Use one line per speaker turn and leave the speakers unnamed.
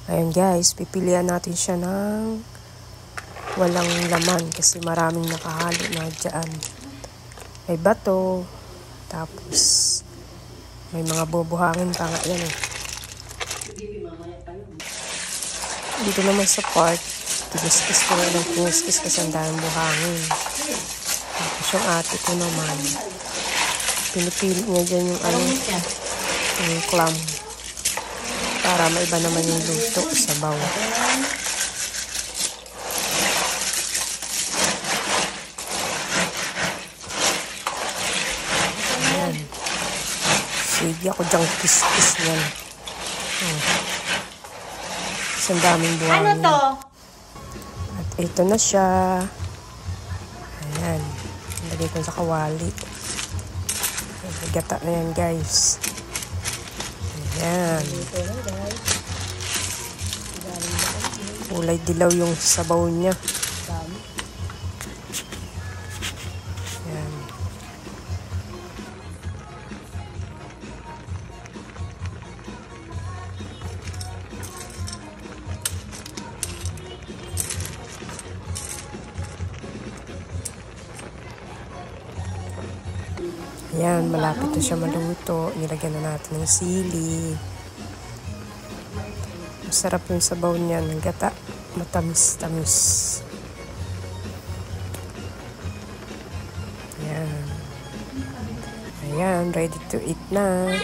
Ayan guys, pipilian natin siya ng walang laman kasi maraming nakahalo na dyan. May bato, tapos may mga bubuhangin pa nga yan eh. Dito naman sa part, tigiskis ko na lang kiniskis kasi ang daming buhangin. Tapos yung ate ko naman, pinipili niya dyan yung yung clam. Para maiba naman yung luto sa bawah. Ayan. Sige ako dyang kiss-kiss yan. Isang daming buhangin.
Ano to?
At ito na siya. Ayan. Lagay ko sa kawali. Gata na yan guys. Ayan. Kulay dilaw yung sabaw niya. Ayan. Ayan, malapit na siya maluto. Nilagyan na natin ng sili. Masarap yung sabaw niya ng gata. Matamis-tamis. Ayan. Ayan, ready to eat na.